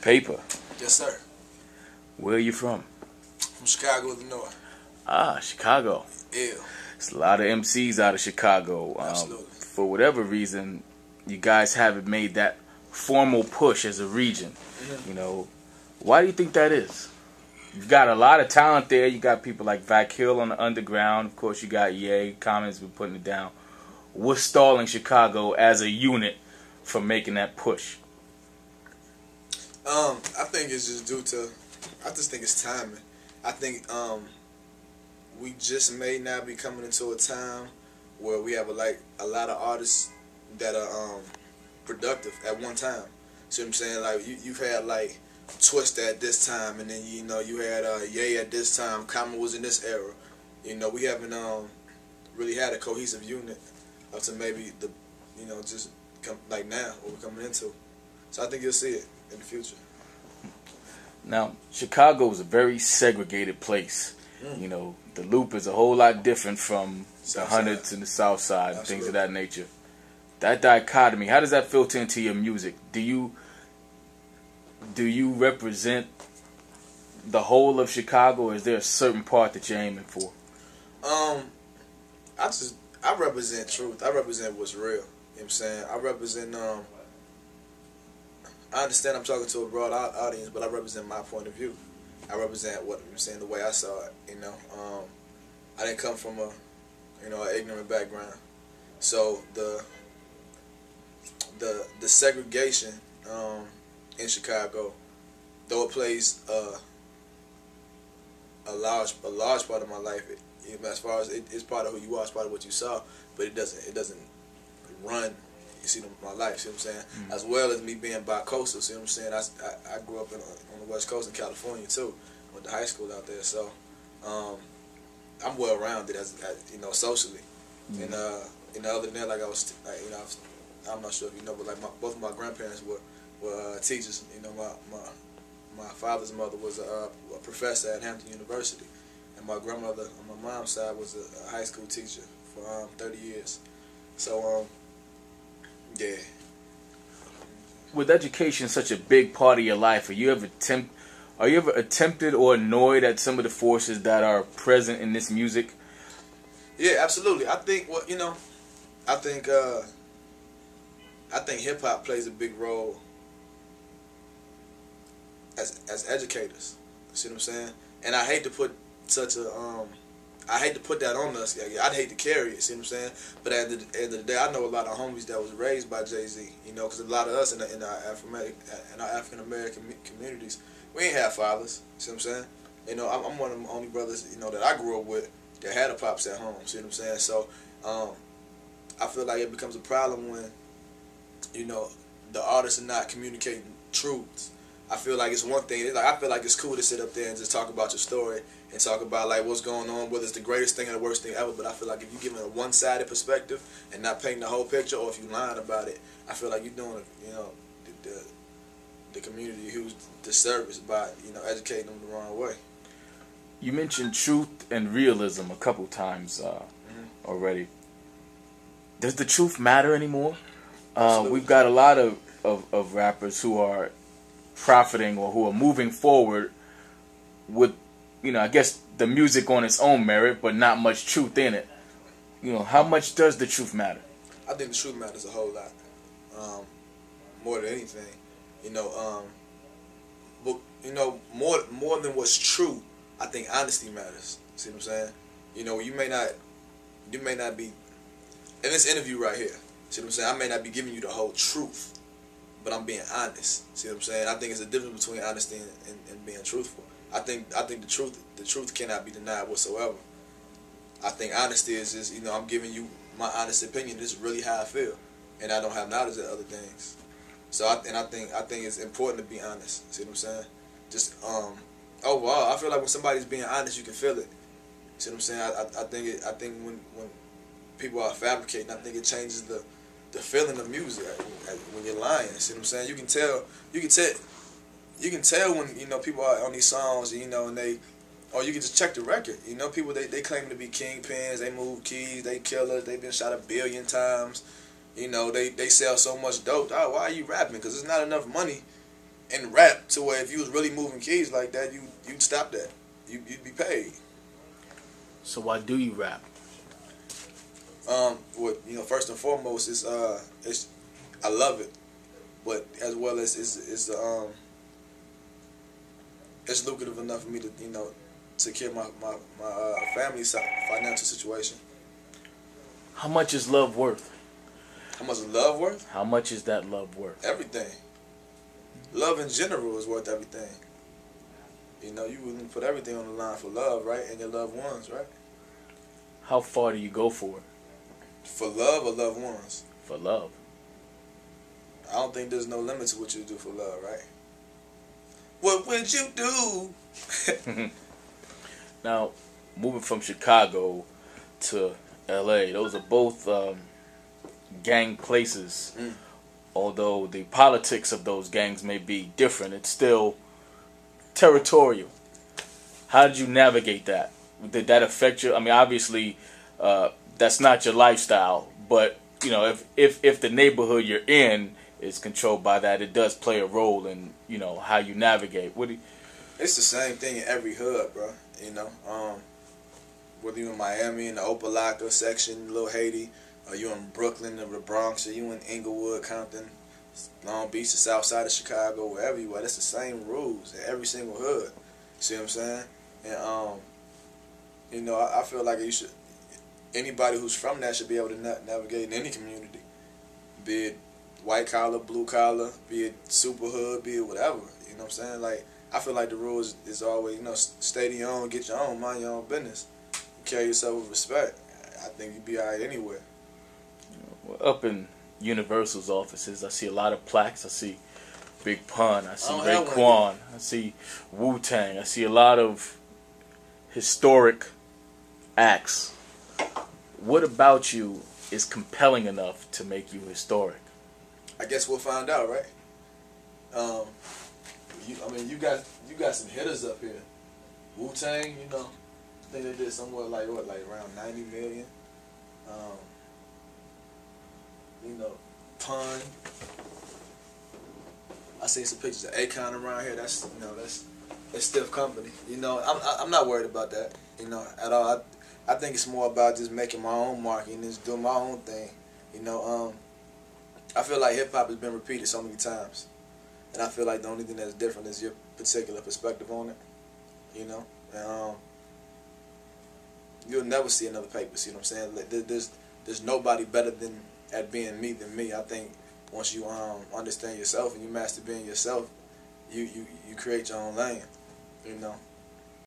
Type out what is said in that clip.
Paypa. Yes, sir. Where are you from? From Chicago, Illinois. Ah, Chicago. Yeah. There's a lot of MCs out of Chicago. Absolutely. For whatever reason, you guys haven't made that formal push as a region. You know, why do you think that is? You've got a lot of talent there. You got people like Vac Hill on the underground. Of course, you got Ye. Common's been putting it down. What's stalling Chicago as a unit from making that push? I think it's just due to, I just think it's timing. I think we just may now be coming into a time where we have a lot of artists that are productive at one time. See what I'm saying? Like you've had like Twista at this time, and then you had Ye at this time. Common was in this era. We haven't really had a cohesive unit up to maybe just like now what we're coming into. So I think you'll see it in the future. Now, Chicago is a very segregated place. The Loop is a whole lot different from the Hundreds and the South Side and things of that nature. That dichotomy, how does that filter into your music? Do you represent the whole of Chicago, or is there a certain part that you're aiming for? I represent truth. I represent what's real. You know what I'm saying? I represent I understand I'm talking to a broad audience, but I represent my point of view. I represent what I'm saying, the way I saw it. I didn't come from an ignorant background, so the segregation in Chicago, though it plays a large part of my life, as far as it's part of who you are, it's part of what you saw, but it doesn't run. You see my life, see what I'm saying? As well as me being bi-coastal, see what I'm saying? I grew up on the West Coast in California too. Went to high school out there, so I'm well rounded as socially. And other than that, like I'm not sure if you know, but like both of my grandparents were teachers. My father's mother was a professor at Hampton University, and my grandmother on my mom's side was a high school teacher for 30 years. So yeah. With education such a big part of your life, are you ever attempted or annoyed at some of the forces that are present in this music? Yeah, absolutely. I think I think hip hop plays a big role as educators. See what I'm saying? And I hate to put that on us. I'd hate to carry it. See what I'm saying? But at the end of the day, I know a lot of homies that was raised by Jay-Z. Because a lot of us in our African American communities, we ain't have fathers. See what I'm saying? I'm one of the only brothers that I grew up with that had a pops at home. See what I'm saying? So I feel like it becomes a problem when the artists are not communicating truths. I feel like it's one thing. I feel like it's cool to sit up there and just talk about your story and talk about like what's going on, whether it's the greatest thing or the worst thing ever. But I feel like if you're giving a one-sided perspective and not painting the whole picture, or if you're lying about it, I feel like you're doing the community a huge disservice by educating them the wrong way. You mentioned truth and realism a couple times already. Does the truth matter anymore? We've got a lot of rappers who are profiting or who are moving forward with, I guess the music on its own merit, but not much truth in it. How much does the truth matter? I think the truth matters a whole lot, more than anything. But more than what's true, I think honesty matters. See what I'm saying? You may not be in this interview right here. See what I'm saying? I may not be giving you the whole truth, but I'm being honest. See what I'm saying? I think it's a difference between honesty and being truthful. I think the truth cannot be denied whatsoever. I think honesty is just I'm giving you my honest opinion. This is really how I feel, and I don't have knowledge of other things. So I think it's important to be honest. See what I'm saying? Just overall, I feel like when somebody's being honest, you can feel it. See what I'm saying? I think when people are fabricating, I think it changes the feeling of music when you're lying. See what I'm saying? You can tell when people are on these songs, and they, or you can just check the record. People they claim to be kingpins, they move keys, they killers, they've been shot 1 billion times. They sell so much dope. Oh, why are you rapping? Because there's not enough money in rap to where if you was really moving keys like that, you'd stop that. You'd be paid. So why do you rap? What first and foremost is it's I love it, but as well as it's lucrative enough for me to secure my family's financial situation. How much is love worth? How much is love worth? How much is that love worth? Everything. Love in general is worth everything. You willing to put everything on the line for love, right? And your loved ones, right? How far do you go for it? For love or loved ones? For love. I don't think there's no limit to what you do for love, right? What would you do? Now, moving from Chicago to LA, those are both gang places. Although the politics of those gangs may be different, it's still territorial. How did you navigate that? Did that affect you? I mean, obviously, that's not your lifestyle, but if the neighborhood you're in is controlled by that, it does play a role in how you navigate. It's the same thing in every hood, bro. Whether you're in Miami in the Opelika section, Little Haiti, or you in Brooklyn or the Bronx, or you in Inglewood, Compton, Long Beach, the South Side of Chicago, wherever you are, that's the same rules in every single hood. See what I'm saying? And I feel like anybody who's from that should be able to navigate in any community, be it white collar, blue collar, be it super hood, be it whatever. You know what I'm saying? Like, I feel like the rules is always, stay to your own, get your own, mind your own business. Carry yourself with respect. I think you'd be alright anywhere. Up in Universal's offices, I see a lot of plaques. I see Big Pun. I see Raekwon. I see Wutang. I see a lot of historic acts. What about you is compelling enough to make you historic? I guess we'll find out, right? You got some hitters up here. Wutang, I think they did somewhere like around 90 million. Pun. I seen some pictures of Akon around here. That's stiff company. I'm not worried about that. At all. I think it's more about just making my own mark and just doing my own thing. I feel like hip hop has been repeated so many times, and I feel like the only thing that's different is your particular perspective on it. And you'll never see another Paypa. See what I'm saying? Like, there's nobody better at being me than me. I think once you understand yourself and you master being yourself, you create your own lane.